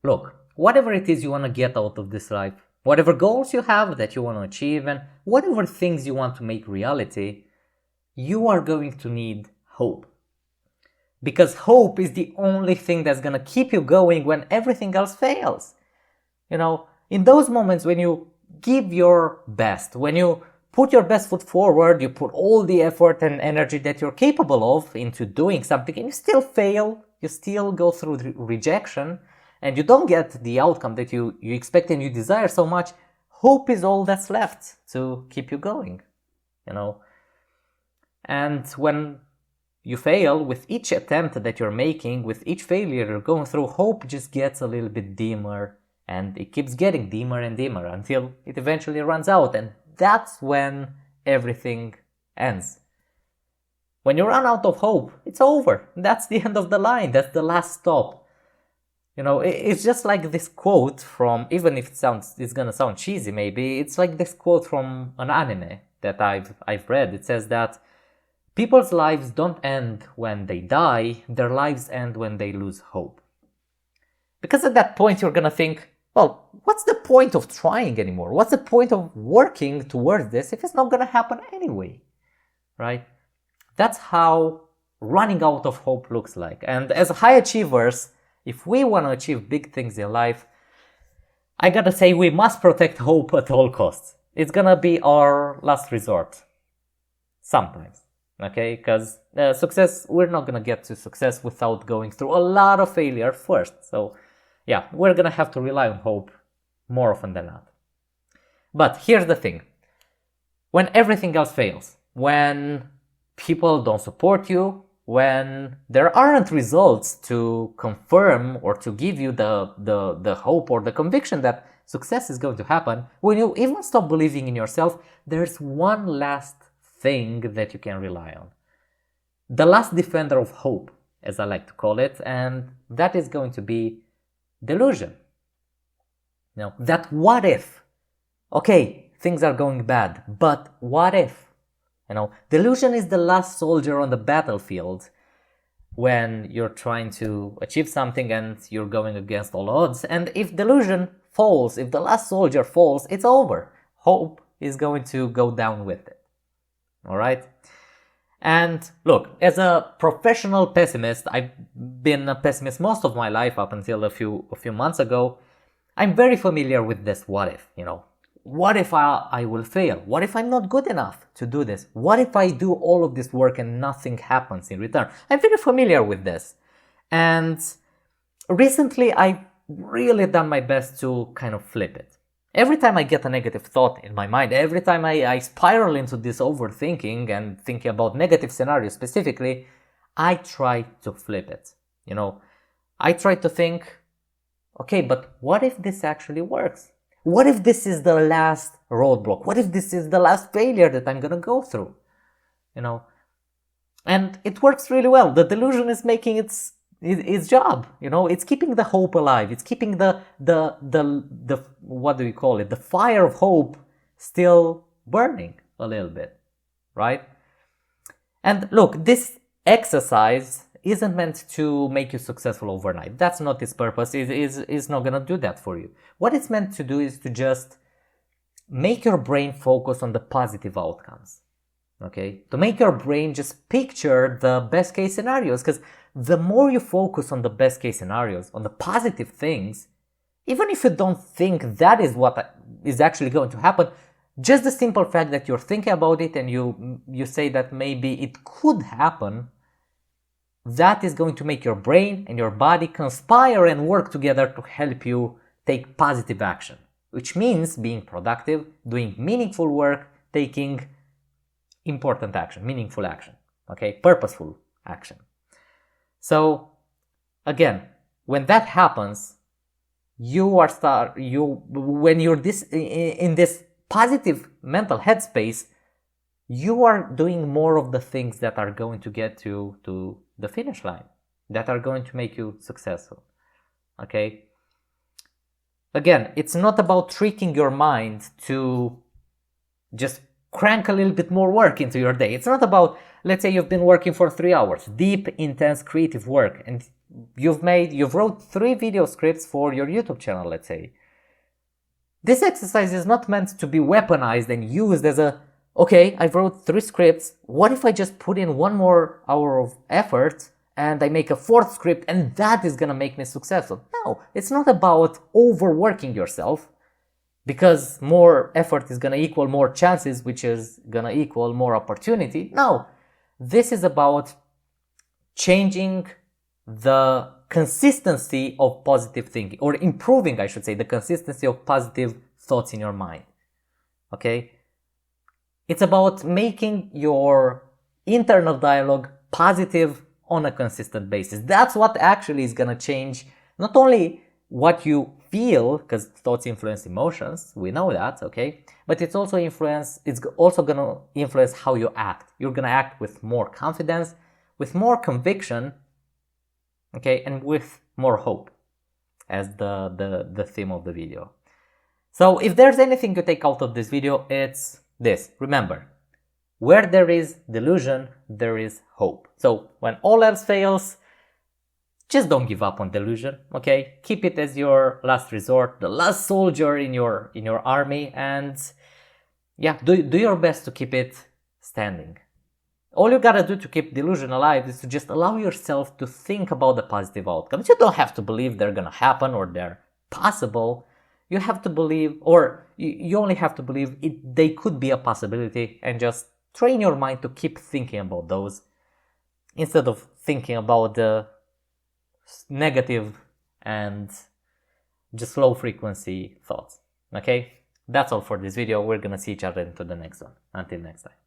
look, whatever it is you want to get out of this life, whatever goals you have that you want to achieve, and whatever things you want to make reality, you are going to need hope. Because hope is the only thing that's going to keep you going when everything else fails. In those moments when you give your best, when you put your best foot forward, you put all the effort and energy that you're capable of into doing something, and you still fail, you still go through rejection, and you don't get the outcome that you expect and you desire so much, hope is all that's left to keep you going, And when you fail, with each attempt that you're making, with each failure you're going through, hope just gets a little bit dimmer, and it keeps getting dimmer and dimmer until it eventually runs out, and that's when everything ends. When you run out of hope, it's over. That's the end of the line. That's the last stop. It's just like this quote from, even if it's gonna sound cheesy maybe, it's like this quote from an anime that I've read. It says that people's lives don't end when they die, their lives end when they lose hope. Because at that point you're gonna think, well, what's the point of trying anymore? What's the point of working towards this if it's not gonna happen anyway, right? That's how running out of hope looks like. And as high achievers, if we want to achieve big things in life, I gotta say we must protect hope at all costs. It's gonna be our last resort. Sometimes. Okay? Because success, we're not gonna get to success without going through a lot of failure first. So yeah, we're gonna have to rely on hope more often than not. But here's the thing. When everything else fails, when people don't support you, when there aren't results to confirm or to give you the hope or the conviction that success is going to happen, when you even stop believing in yourself, there's one last thing that you can rely on. The last defender of hope, as I like to call it, and that is going to be delusion. That what if? Okay, things are going bad, but what if? Delusion is the last soldier on the battlefield when you're trying to achieve something and you're going against all odds. And if delusion falls, if the last soldier falls, it's over. Hope is going to go down with it. All right? And look, as a professional pessimist, I've been a pessimist most of my life up until a few months ago. I'm very familiar with this what if, What if I will fail? What if I'm not good enough to do this? What if I do all of this work and nothing happens in return? I'm very familiar with this. And recently I've really done my best to kind of flip it. Every time I get a negative thought in my mind, every time I spiral into this overthinking and thinking about negative scenarios specifically, I try to flip it. I try to think, okay, but what if this actually works? What if this is the last roadblock? What if this is the last failure that I'm gonna go through? And it works really well. The delusion is making its job. It's keeping the hope alive. It's keeping the what do we call it? The fire of hope still burning a little bit, right? And look, this exercise isn't meant to make you successful overnight. That's not its purpose. It's not gonna do that for you. What it's meant to do is to just make your brain focus on the positive outcomes. Okay? To make your brain just picture the best case scenarios, because the more you focus on the best case scenarios, on the positive things, even if you don't think that is what is actually going to happen, just the simple fact that you're thinking about it and you say that maybe it could happen, that is going to make your brain and your body conspire and work together to help you take positive action, which means being productive, doing meaningful work, taking important action, meaningful action, okay, purposeful action. So again, when that happens, when you're in this positive mental headspace, you are doing more of the things that are going to get you to the finish line, that are going to make you successful. Okay? Again, it's not about tricking your mind to just crank a little bit more work into your day. It's not about, let's say you've been working for 3 hours, deep, intense, creative work, and you've wrote 3 video scripts for your YouTube channel, let's say. This exercise is not meant to be weaponized and used as a, okay, I wrote 3 scripts, what if I just put in 1 more hour of effort and I make a 4th script and that is gonna make me successful? No, it's not about overworking yourself, because more effort is gonna equal more chances, which is gonna equal more opportunity. No, this is about changing the consistency of positive thinking, or improving, I should say, the consistency of positive thoughts in your mind. Okay? It's about making your internal dialogue positive on a consistent basis. That's what actually is gonna change not only what you feel, because thoughts influence emotions, we know that, okay? But it's also gonna influence how you act. You're gonna act with more confidence, with more conviction, okay, and with more hope, as the theme of the video. So if there's anything you take out of this video, it's this. Remember, where there is delusion, there is hope. So when all else fails, just don't give up on delusion, okay? Keep it as your last resort, the last soldier in your army, and yeah, do your best to keep it standing. All you gotta do to keep delusion alive is to just allow yourself to think about the positive outcomes. You don't have to believe they're gonna happen or they're possible. You have to believe, or you only have to believe they could be a possibility, and just train your mind to keep thinking about those instead of thinking about the negative and just low frequency thoughts. Okay, that's all for this video. We're gonna see each other into the next one. Until next time.